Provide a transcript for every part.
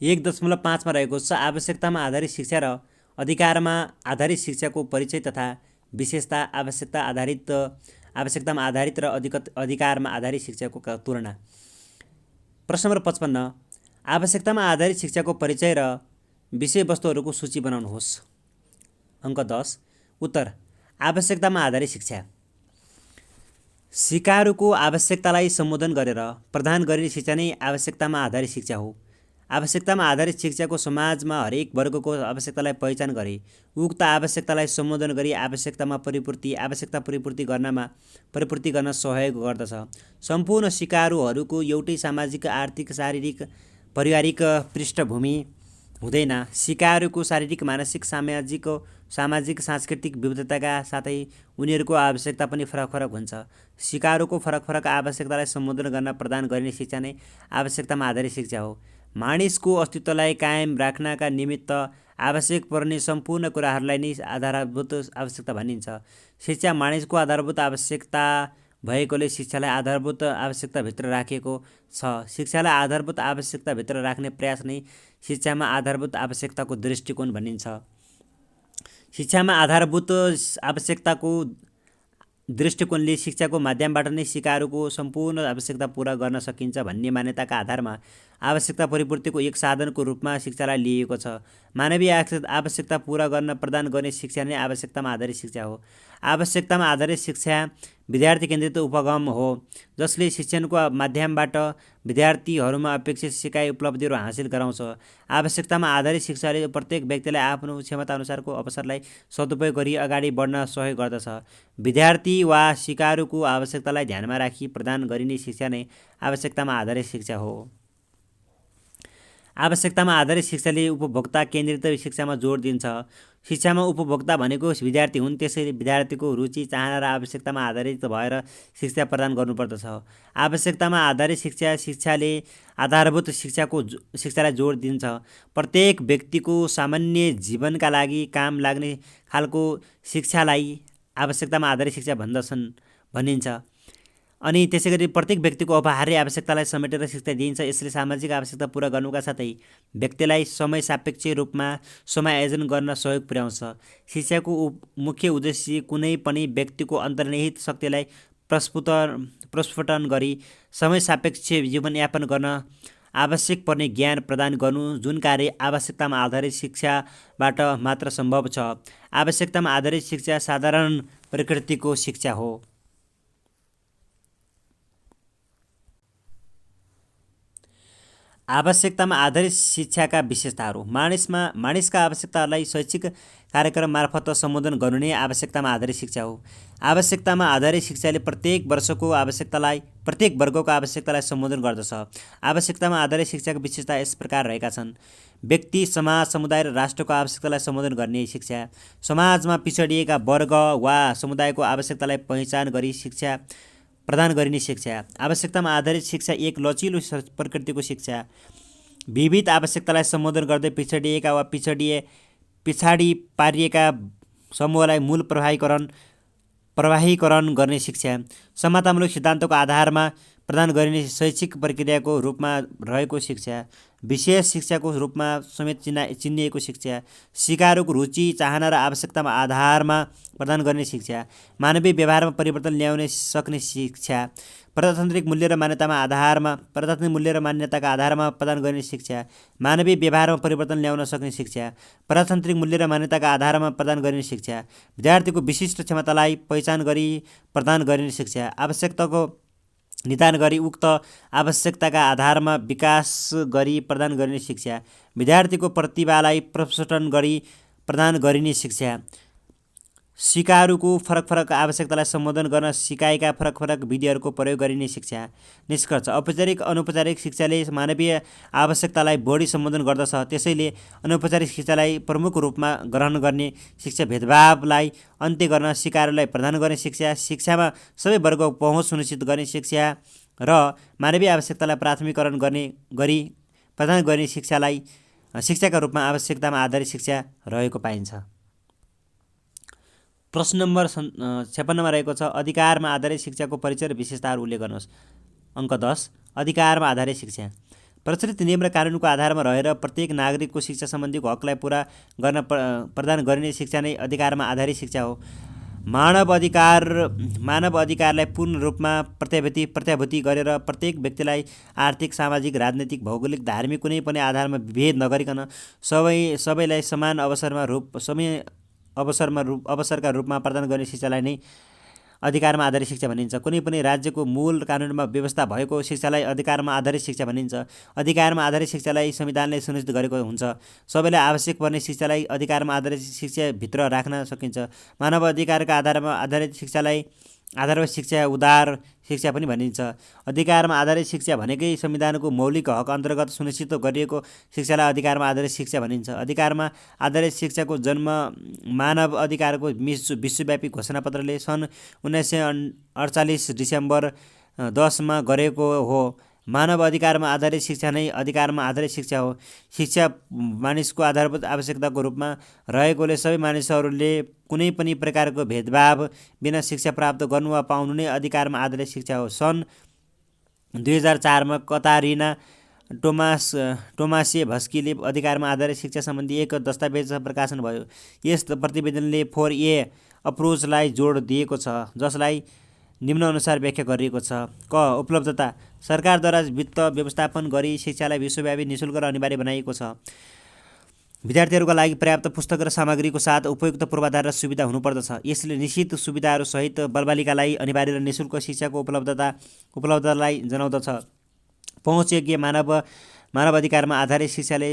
1.5 मा रहेको छ। आवश्यकतामा आधारित शिक्षा र अधिकारमा आधारित शिक्षाको परिचय तथा विशेषता। आवश्यकतामा आधारित र अधिकारमा आधारित शिक्षाको तुलना। प्रश्न नम्बर 55, आवश्यकतामा आधारित शिक्षाको परिचय र विषयवस्तुहरूको सूची बनाउनुहोस्। अङ्क 10। उत्तर, आवश्यकतामा आधारित शिक्षा सिकारुको आवश्यकतालाई सम्बोधन गरेर प्रदान गरिने शिक्षा नै आवश्यकतामा आधारित शिक्षा हो। आवश्यकतामा आधारित शिक्षाको समाजमा हरेक वर्गको आवश्यकतालाई पहिचान गरी उक्त आवश्यकतालाई सम्बोधन गरी आवश्यकता परिपूर्ति गर्न सहयोग गर्दछ। सम्पूर्ण सिकारुहरूको एउटै सामाजिक, आर्थिक, शारीरिक, पारिवारिक पृष्ठभूमि हुँदैन। सिकारुको शारीरिक, मानसिक, सामाजिक, सांस्कृतिक विविधताका साथै उनीहरूको आवश्यकता पनि फरक हुन्छ। सिकारुको फरक आवश्यकतालाई सम्बोधन गर्न प्रदान गरिने शिक्षा नै आवश्यकतामा आधारित शिक्षा हो। मानिसको अस्तित्वलाई कायम राख्नका निमित्त आवश्यक पर्ने सम्पूर्ण कुराहरूलाई नै आधारभूत आवश्यकता भनिन्छ। शिक्षा मानिसको आधारभूत आवश्यकता भएकोले शिक्षालाई आधारभूत आवश्यकताभित्र राखेको छ। शिक्षालाई आधारभूत आवश्यकताभित्र राख्ने प्रयास नै शिक्षामा आधारभूत आवश्यकताको दृष्टिकोण भनिन्छ। शिक्षामा आधारभूत आवश्यकताको दृष्टिकोणले शिक्षाको माध्यमबाट नै सिकारुको सम्पूर्ण आवश्यकता पूरा गर्न सकिन्छ भन्ने मान्यताका आधारमा आवश्यकता परिपूर्तिको एक साधनको रूपमा शिक्षालाई लिएको छ। मानवीय आवश्यकता पूरा गर्न प्रदान गर्ने शिक्षा नै आवश्यकतामा आधारित शिक्षा हो। आवश्यकतामा आधारित शिक्षा विद्यार्थी केन्द्रित उपगम हो, जसले शिक्षणको माध्यमबाट विद्यार्थीहरूमा अपेक्षित सिकाइ उपलब्धिहरू हासिल गराउँछ। आवश्यकतामा आधारित शिक्षाले प्रत्येक व्यक्तिलाई आफ्नो क्षमताअनुसारको अवसरलाई सदुपयोग गरी अगाडि बढ्न सहयोग गर्दछ। विद्यार्थी वा सिकारुको आवश्यकतालाई ध्यानमा राखी प्रदान गरिने शिक्षा नै आवश्यकतामा आधारित शिक्षा हो। आवश्यकतामा आधारित शिक्षाले उपभोक्ता केन्द्रित शिक्षामा जोड दिन्छ। शिक्षामा उपभोक्ता भनेको विद्यार्थी हुन्, त्यसैले विद्यार्थीको रुचि, चाहना र आवश्यकतामा आधारित भएर शिक्षा प्रदान गर्नुपर्दछ। आवश्यकतामा आधारित शिक्षाले आधारभूत शिक्षालाई जोड दिन्छ। प्रत्येक व्यक्तिको सामान्य जीवनका लागि काम लाग्ने खालको शिक्षालाई आवश्यकतामा आधारित शिक्षा भनिन्छ। अनि त्यसैगरी प्रत्येक व्यक्तिको अपरिहार्य आवश्यकतालाई समेटेर शिक्षा दिइन्छ। यसले सामाजिक आवश्यकता पूरा गर्नुका साथै व्यक्तिलाई समय सापेक्ष रूपमा समायोजन गर्न सहयोग पुर्याउँछ। शिक्षाको मुख्य उद्देश्य कुनै पनि व्यक्तिको अन्तर्निहित शक्तिलाई प्रस्फुटन गरी समय सापेक्ष जीवनयापन गर्न आवश्यक पर्ने ज्ञान प्रदान गर्नु, जुन कार्य आवश्यकतामा आधारित शिक्षाबाट मात्र सम्भव छ। आवश्यकतामा आधारित शिक्षा साधारण प्रकृतिको शिक्षा हो। आवश्यकतामा आधारित शिक्षाका विशेषताहरू। मानिसका आवश्यकताहरूलाई शैक्षिक कार्यक्रम मार्फत सम्बोधन गर्नु नै आवश्यकतामा आधारित शिक्षा हो। आवश्यकतामा आधारित शिक्षाले प्रत्येक वर्गको आवश्यकतालाई सम्बोधन गर्दछ। आवश्यकतामा आधारित शिक्षाका विशेषता यस प्रकार रहेका छन्। व्यक्ति, समाज, समुदाय र राष्ट्रको आवश्यकतालाई सम्बोधन गर्ने शिक्षा। समाजमा पिछडिएका वर्ग वा समुदायको आवश्यकतालाई पहिचान गरी शिक्षा प्रदान गरिने शिक्षा। आवश्यकतामा आधारित शिक्षा एक लचिलो प्रकृतिको शिक्षा। विविध आवश्यकतालाई सम्बोधन गर्दै पिछडिएका वा पछाडि पारिएका समूहलाई मूल प्रवाहीकरण गर्ने शिक्षा। समतामूलक सिद्धान्तको आधारमा प्रदान गरिने शैक्षिक प्रक्रियाको रूपमा रहेको शिक्षा। विशेष शिक्षाको रूपमा समेत चिनिएको शिक्षा। सिकारुको रुचि, चाहना र आवश्यकतामा आधारमा प्रदान गर्ने शिक्षा। मानवीय व्यवहारमा परिवर्तन ल्याउन सक्ने शिक्षा। प्रजातान्त्रिक मूल्य र मान्यताका आधारमा प्रदान गरिने शिक्षा। मानवीय व्यवहारमा परिवर्तन ल्याउन सक्ने शिक्षा। प्रजातान्त्रिक मूल्य र मान्यताका आधारमा प्रदान गरिने शिक्षा। विद्यार्थीको विशिष्ट क्षमतालाई पहिचान गरी प्रदान गरिने शिक्षा। आवश्यकताको निदान गरी उक्त आवश्यकताका आधारमा विकास गरी प्रदान गरिने शिक्षा। विद्यार्थीको प्रतिभालाई प्रस्फुटन गरी प्रदान गरिने शिक्षा। सिकारुको फरक आवश्यकतालाई सम्बोधन गर्न सिकाइका फरक विधिहरूको प्रयोग गरिने शिक्षा। निष्कर्ष, औपचारिक अनौपचारिक शिक्षाले मानवीय आवश्यकतालाई बढी सम्बोधन गर्दछ। त्यसैले अनौपचारिक शिक्षालाई प्रमुख रूपमा ग्रहण गर्ने शिक्षा, भेदभावलाई अन्त्य गर्न सिकारुलाई प्रदान गर्ने शिक्षा, शिक्षामा सबै वर्गको पहुँच सुनिश्चित गर्ने शिक्षा र मानवीय आवश्यकतालाई प्राथमिकरण गरी प्रदान गर्ने शिक्षाका रूपमा आवश्यकतामा आधारित शिक्षा रहेको पाइन्छ। प्रश्न नम्बर 56 मा रहेको छ, अधिकारमा आधारित शिक्षाको परिचय र विशेषताहरू उल्लेख गर्नुहोस्। अङ्क 10। अधिकारमा आधारित शिक्षा। प्रचलित नियम र कानुनको आधारमा रहेर प्रत्येक नागरिकको शिक्षा सम्बन्धीको हकलाई पूरा गर्न प्रदान गरिने शिक्षा नै अधिकारमा आधारित शिक्षा हो। मानव अधिकारलाई पूर्ण रूपमा प्रत्याभूति गरेर प्रत्येक व्यक्तिलाई आर्थिक, सामाजिक, राजनैतिक, भौगोलिक, धार्मिक कुनै पनि आधारमा विभेद नगरिकन सबैलाई समान अवसरका रूपमा प्रदान गर्ने शिक्षालाई नै अधिकारमा आधारित शिक्षा भनिन्छ। कुनै पनि राज्यको मूल कानुनमा व्यवस्था भएको शिक्षालाई अधिकारमा आधारित शिक्षा भनिन्छ। अधिकारमा आधारित शिक्षालाई संविधानले सुनिश्चित गरेको हुन्छ। सबैलाई आवश्यक पर्ने शिक्षालाई अधिकारमा आधारित शिक्षाभित्र राख्न सकिन्छ। मानव अधिकारका आधारमा आधारित शिक्षालाई आधारभूत शिक्षा, उदार शिक्षा पनि भनिन्छ। अधिकारमा आधारित शिक्षा भनेकै संविधानको मौलिक हक अन्तर्गत सुनिश्चित गरिएको शिक्षालाई अधिकारमा आधारित शिक्षा भनिन्छ। अधिकारमा आधारित शिक्षाको जन्म मानव अधिकारको विश्वव्यापी घोषणापत्रले सन् 1948 डिसेम्बर 10 मा गरेको हो। मानव अधिकारमा आधारित शिक्षा नै अधिकारमा आधारित शिक्षा हो। शिक्षा मानिसको आधारभूत आवश्यकताको रूपमा रहेकोले सबै मानिसहरूले कुनै पनि प्रकारको भेदभाव बिना शिक्षा प्राप्त गर्नु वा पाउनु नै अधिकारमा आधारित शिक्षा हो। सन् 2004 मा कतारिना टोमासेभस्कीले अधिकारमा आधारित शिक्षा सम्बन्धी एक दस्तावेज प्रकाशन भयो। यस प्रतिवेदनले 4A अप्रोचलाई जोड दिएको छ, जसलाई निम्नअनुसार व्याख्या गरिएको छ। क. उपलब्धता। सरकारद्वारा वित्त व्यवस्थापन गरी शिक्षालाई विश्वव्यापी निःशुल्क र अनिवार्य बनाइएको छ। विद्यार्थीहरूका लागि पर्याप्त पुस्तक र सामग्रीको साथ उपयुक्त पूर्वाधार र सुविधा हुनुपर्दछ। यसले निश्चित सुविधाहरूसहित बालबालिकालाई अनिवार्य र निःशुल्क शिक्षाको उपलब्धतालाई जनाउँदछ। पहुँचयोग्य मानव अधिकारमा आधारित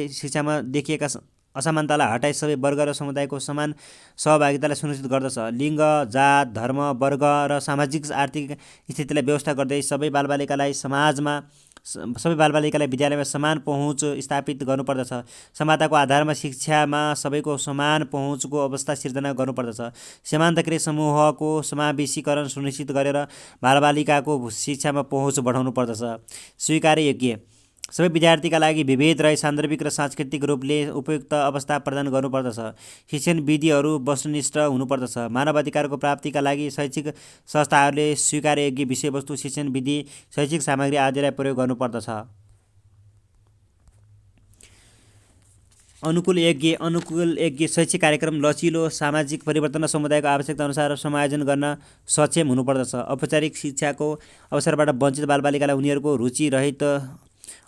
शिक्षामा देखिएका असमानतालाई हटाई सबै वर्ग र समुदायको समान सहभागितालाई सुनिश्चित गर्दछ। लिङ्ग, जात, धर्म, वर्ग र सामाजिक आर्थिक स्थितिलाई व्यवस्था गर्दै सबै बालबालिकालाई विद्यालयमा समान पहुँच स्थापित गर्नुपर्दछ। समानताको आधारमा शिक्षामा सबैको समान पहुँचको अवस्था सिर्जना गर्नुपर्दछ। समान्तकृत समूहको समावेशीकरण सुनिश्चित गरेर बालबालिकाको शिक्षामा पहुँच बढाउनुपर्दछ। स्वीकार्योग्य। सबै विद्यार्थीका लागि विभेद रही सान्दर्भिक र सांस्कृतिक रूपले उपयुक्त अवस्था प्रदान गर्नुपर्दछ। शिक्षण विधिहरू वस्तुनिष्ठ हुनुपर्दछ। मानव अधिकारको प्राप्तिका लागि शैक्षिक संस्थाहरूले स्वीकार्योग्य विषयवस्तु, शिक्षण विधि, शैक्षिक सामग्री आदिलाई प्रयोग गर्नुपर्दछ। अनुकूल योग्य शैक्षिक कार्यक्रम लचिलो, सामाजिक परिवर्तन र समुदायको आवश्यकता अनुसार समायोजन गर्न सक्षम हुनुपर्दछ। औपचारिक शिक्षाको अवसरबाट वञ्चित बालबालिकालाई उनीहरूको रुचि रहित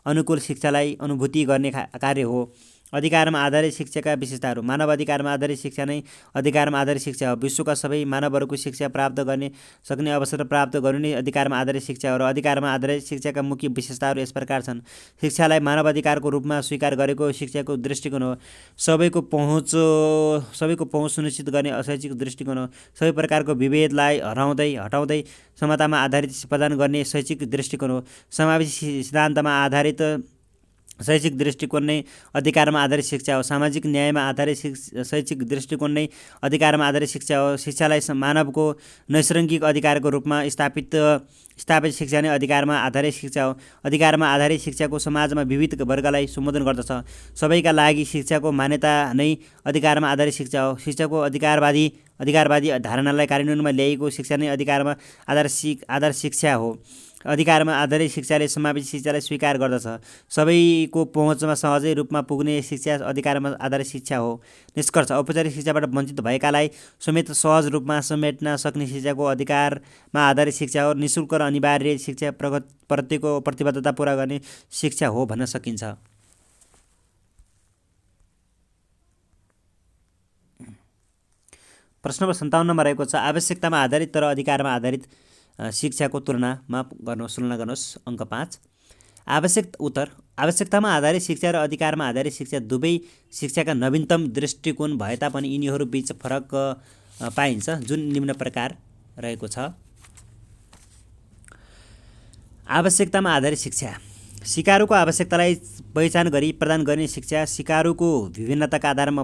अनुकूल शिक्षालाई अनुभूति गर्ने कार्य हो। अधिकारमा आधारित शिक्षाका विशेषताहरू। मानव अधिकारमा आधारित शिक्षा नै अधिकारमा आधारित शिक्षा हो। विश्वका सबै मानवहरूको शिक्षा प्राप्त गर्ने सक्ने अवसर प्राप्त गर्नु नै अधिकारमा आधारित शिक्षा हो। र अधिकारमा आधारित शिक्षाका मुख्य विशेषताहरू यस प्रकार छन्। शिक्षालाई मानव अधिकारको रूपमा स्वीकार गरेको शिक्षाको दृष्टिकोण हो। सबैको पहुँच सुनिश्चित गर्ने शैक्षिक दृष्टिकोण हो। सबै प्रकारको विभेदलाई हटाउँदै समतामा आधारित प्रदान गर्ने शैक्षिक दृष्टिकोण हो। समावेशी सिद्धान्तमा आधारित शैक्षिक दृष्टिकोण नै अधिकारमा आधारित शिक्षा हो। सामाजिक न्यायमा आधारित शैक्षिक दृष्टिकोण नै अधिकारमा आधारित शिक्षा हो। शिक्षालाई मानवको नैसर्गिक अधिकारको रूपमा स्थापित शिक्षा नै अधिकारमा आधारित शिक्षा हो। अधिकारमा आधारित शिक्षाको समाजमा विविध वर्गलाई सम्बोधन गर्दछ। सबैका लागि शिक्षाको मान्यता नै अधिकारमा आधारित शिक्षा हो। शिक्षाको अधिकारवादी धारणालाई कार्यान्वयनमा ल्याइएको शिक्षा नै अधिकारमा आधार शिक्षा हो। अधिकारमा आधारित शिक्षाले समावेशी शिक्षालाई स्वीकार गर्दछ। सबैको पहुँचमा सहजै रूपमा पुग्ने शिक्षा अधिकारमा आधारित शिक्षा हो। निष्कर्ष। औपचारिक शिक्षाबाट वञ्चित भएकालाई समेत सहज रूपमा समेट्न सक्ने शिक्षाको अधिकारमा आधारित शिक्षा हो। निःशुल्क र अनिवार्य शिक्षा प्रत्येकको प्रतिबद्धता पूरा गर्ने शिक्षा हो भन्न सकिन्छ। प्रश्न नम्बर 57 मा रहेको छ आवश्यकतामा आधारित तर अधिकारमा आधारित शिक्षाको तुलना गर्नुहोस्। अङ्क 5। आवश्यकतामा आधारित शिक्षा र अधिकारमा आधारित शिक्षा दुवै शिक्षाका नवीनतम दृष्टिकोण भए तापनि यिनीहरू बीच फरक पाइन्छ, जुन निम्न प्रकार रहेको छ। आवश्यकतामा आधारित शिक्षा। सिकारुको आवश्यकतालाई पहिचान गरी प्रदान गर्ने शिक्षा। सिकारुको विभिन्नताका आधारमा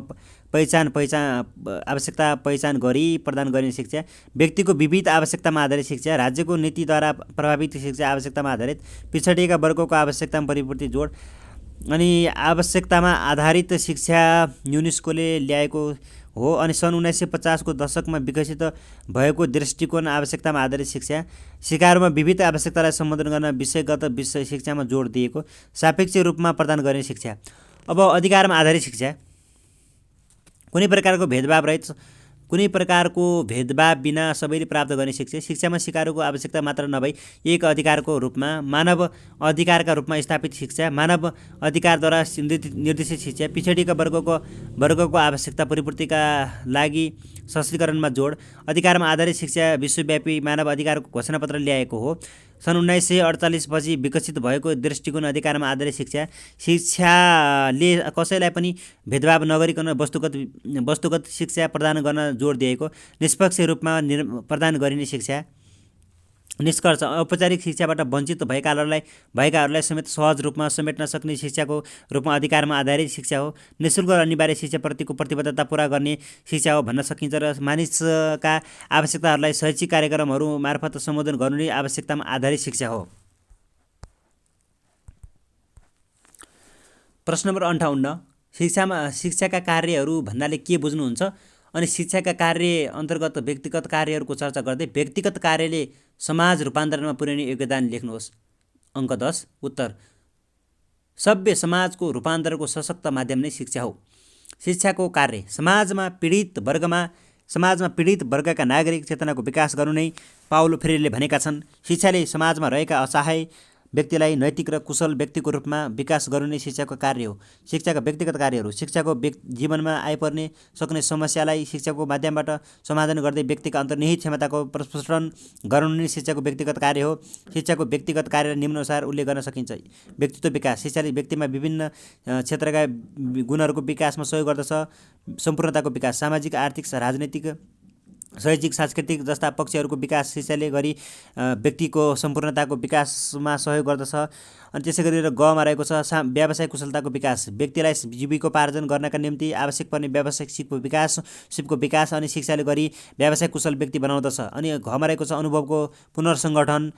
आवश्यकता पहिचान गरी प्रदान गर्ने शिक्षा। व्यक्तिको विविध आवश्यकतामा आधारित शिक्षा। राज्यको नीतिद्वारा प्रभावित शिक्षा आवश्यकतामा आधारित। पिछडिएका वर्गको आवश्यकतामा परिपूर्ति जोड। अनि आवश्यकतामा आधारित शिक्षा युनेस्कोले ल्याएको हो। अनि सन् 1950 को दशकमा विकसित भएको दृष्टिकोण आवश्यकतामा आधारित शिक्षा सिकाइहरूमा विविध आवश्यकतालाई सम्बोधन गर्न विषयगत विषय शिक्षामा जोड दिएको सापेक्ष रूपमा प्रदान गर्ने शिक्षा। अब अधिकारमा आधारित शिक्षा कुनै प्रकारको भेदभाव बिना सबैले प्राप्त गर्ने शिक्षा। शिक्षामा सिकाइहरूको आवश्यकता मात्र नभई एक अधिकारको रूपमा मानव अधिकारका रूपमा स्थापित शिक्षा। मानव अधिकारद्वारा निर्देशित शिक्षा पिछडिएका वर्गको आवश्यकता परिपूर्तिका लागि सशक्तिकरणमा जोड। अधिकारमा आधारित शिक्षा विश्वव्यापी मानव अधिकारको घोषणापत्र ल्याएको हो। सन् 1948 पछि विकसित भएको दृष्टिकोण अधिकारमा आधारित शिक्षा शिक्षाले कसैलाई पनि भेदभाव नगरिकन वस्तुगत शिक्षा प्रदान गर्न जोड दिएको निष्पक्ष रूपमा प्रदान गरिने शिक्षा। निष्कर्ष औपचारिक शिक्षाबाट वञ्चित भएकाहरूलाई समेत सहज रूपमा समेट्न सक्ने शिक्षाको रूपमा अधिकारमा आधारित शिक्षा हो। निःशुल्क र अनिवार्य शिक्षाप्रतिको प्रतिबद्धता पुरा गर्ने शिक्षा हो भन्न सकिन्छ र मानिसका आवश्यकताहरूलाई शैक्षिक कार्यक्रमहरू मार्फत सम्बोधन गर्नु नै आवश्यकतामा आधारित शिक्षा हो। प्रश्न नम्बर 58 शिक्षाका कार्यहरू भन्नाले के बुझ्नुहुन्छ? अनि शिक्षाका कार्य अन्तर्गत व्यक्तिगत कार्यहरूको चर्चा गर्दै व्यक्तिगत कार्यले समाज रूपान्तरणमा पुर्याउने योगदान लेख्नुहोस्। अङ्क 10 उत्तर सभ्य समाजको रूपान्तरणको सशक्त माध्यम नै शिक्षा हो। शिक्षाको कार्य समाजमा पीडित वर्गका नागरिक चेतनाको विकास गर्नु नै पाउलो फ्रेयरले भनेका छन्। शिक्षाले समाजमा रहेका असहाय व्यक्तिलाई नैतिक र कुशल व्यक्तिको रूपमा विकास गर्नु नै शिक्षाको कार्य हो। शिक्षाका व्यक्तिगत कार्यहरू शिक्षाको जीवनमा आइपर्ने सक्ने समस्यालाई शिक्षाको माध्यमबाट समाधान गर्दै व्यक्तिका अन्तर्निहित क्षमताको प्रस्फुटन गराउनु नै शिक्षाको व्यक्तिगत कार्य हो। शिक्षाको व्यक्तिगत कार्य निम्नानुसार उल्लेख गर्न सकिन्छ। व्यक्तित्व विकास शिक्षाले व्यक्तिमा विभिन्न क्षेत्रका गुणहरूको विकासमा सहयोग गर्दछ। सम्पूर्णताको विकास सामाजिक आर्थिक राजनैतिक शैक्षिक सांस्कृतिक जस्ता पक्षहरूको विकास शिक्षाले गरी व्यक्तिको सम्पूर्णताको विकासमा सहयोग गर्दछ। अनि त्यसै गरेर गमा रहेको छ व्यावसायिक कुशलताको विकास व्यक्तिलाई जीविकोपार्जन गर्नका निम्ति आवश्यक पर्ने व्यावसायिक सिपको विकास अनि शिक्षाले गरी व्यावसायिक कुशल व्यक्ति बनाउँदछ। अनि घमा रहेको छ अनुभवको पुनर्सङ्गठन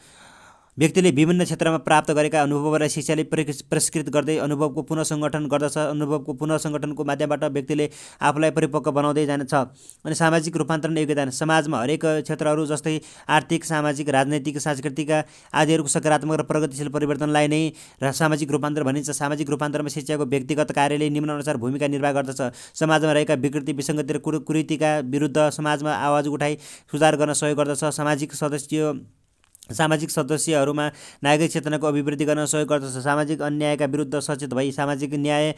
व्यक्तिले विभिन्न क्षेत्रमा प्राप्त गरेका अनुभवलाई शिक्षाले परिष्कृत गर्दै अनुभवको पुनर्सङ्गठन गर्दछ। अनुभवको पुनर्सङ्गठनको माध्यमबाट व्यक्तिले आफूलाई परिपक्व बनाउँदै जान्छ। अनि सामाजिक रूपान्तरण योगदान समाजमा हरेक क्षेत्रहरू जस्तै आर्थिक सामाजिक राजनैतिक सांस्कृतिक आदिहरूको सकारात्मक र प्रगतिशील परिवर्तनलाई नै सामाजिक रूपान्तरण भनिन्छ। सामाजिक रूपान्तरणमा शिक्षाको व्यक्तिगत कार्यले निम्नानुसार भूमिका निर्वाह गर्दछ। समाजमा रहेका विकृति विसङ्गति र कुरीतिका विरुद्ध समाजमा आवाज उठाई सुधार गर्न सहयोग गर्दछ। सामाजिक सदस्यहरूमा नागरिक चेतनाको अभिवृद्धि गर्न सहयोग गर्दछ। सामाजिक अन्यायका विरुद्ध सचेत भई सामाजिक न्याय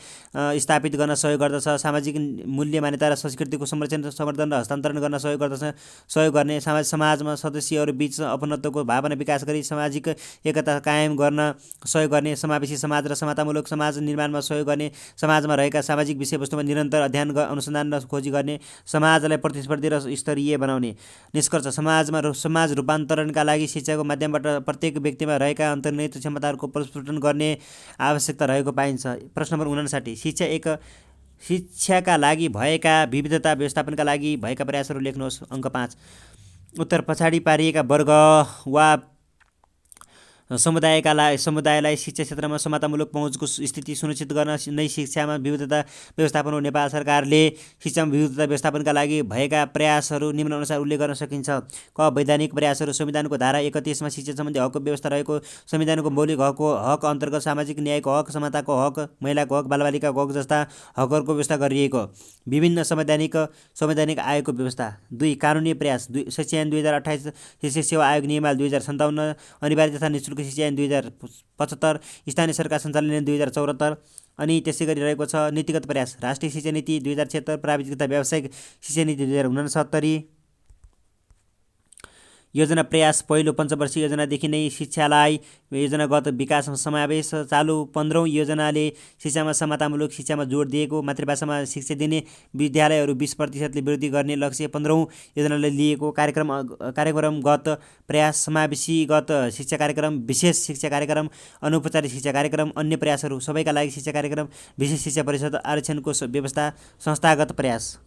स्थापित गर्न सहयोग गर्दछ। सामाजिक मूल्य मान्यता र संस्कृतिको संरक्षण सम्वर्धन र हस्तान्तरण गर्न सहयोग गर्ने समाजमा सदस्यहरूबीच अपनत्वको भावना विकास गरी सामाजिक एकता कायम गर्न सहयोग गर्ने। समावेशी समाज र समतामूलक समाज निर्माणमा सहयोग गर्ने। समाजमा रहेका सामाजिक विषयवस्तुमा निरन्तर अध्ययन अनुसन्धान र खोजी गर्ने। समाजलाई प्रतिस्पर्धी र स्तरीय बनाउने। निष्कर्ष समाज रूपान्तरणका लागि शिक्षाको माध्यमबाट प्रत्येक व्यक्तिमा रहेका अन्तर्निहित क्षमताहरूको प्रस्फुटन गर्ने आवश्यकता रहेको पाइन्छ। प्रश्न नम्बर 59 शिक्षाका लागि भएका विविधता व्यवस्थापनका लागि भएका प्रयासहरू लेख्नुहोस्। अङ्क 5 उत्तर पछाडि पारिएका वर्ग वा समुदायलाई शिक्षा क्षेत्रमा समतामूलक पहुँचको स्थिति सुनिश्चित गर्न नै शिक्षामा विविधता व्यवस्थापन हो। नेपाल सरकारले शिक्षामा विविधता व्यवस्थापनका लागि भएका प्रयासहरू निम्नानुसार उल्लेख गर्न सकिन्छ। क वैधानिक प्रयासहरू संविधानको धारा 31 मा शिक्षा सम्बन्धी हकको व्यवस्था रहेको संविधानको मौलिक हक अन्तर्गत सामाजिक न्यायको हक समानताको हक महिलाको हक बालबालिकाको हक जस्ता हकहरूको व्यवस्था गरिएको। विभिन्न संवैधानिक आयोगको व्यवस्था। 2 कानुनी प्रयास शिक्षा ऐन 2028 शिक्षा सेवा आयोग नियमावली 2057 अनिवार्य तथा निःशुल्क शिक्षा ऐन 2075 स्थानीय सरकार सञ्चालन ऐन 2074 अनि त्यसै गरी रहेको छ नीतिगत प्रयास राष्ट्रिय शिक्षा नीति 2076 प्राविधिक तथा व्यावसायिक शिक्षा नीति 2069 योजना प्रयास पहिलो पञ्चवर्षीय योजनादेखि नै शिक्षालाई योजनागत विकासमा समावेश। चालु 15औं योजनाले शिक्षामा समतामूलक शिक्षामा जोड दिएको। मातृभाषामा शिक्षा दिने विद्यालयहरू 20% वृद्धि गर्ने लक्ष्य 15औं योजनाले लिएको। कार्यक्रमगत प्रयास समावेशीगत शिक्षा कार्यक्रम विशेष शिक्षा कार्यक्रम अनौपचारिक शिक्षा कार्यक्रम अन्य प्रयासहरू सबैका लागि शिक्षा कार्यक्रम विशेष शिक्षा परिषद आरक्षणको व्यवस्था संस्थागत प्रयास।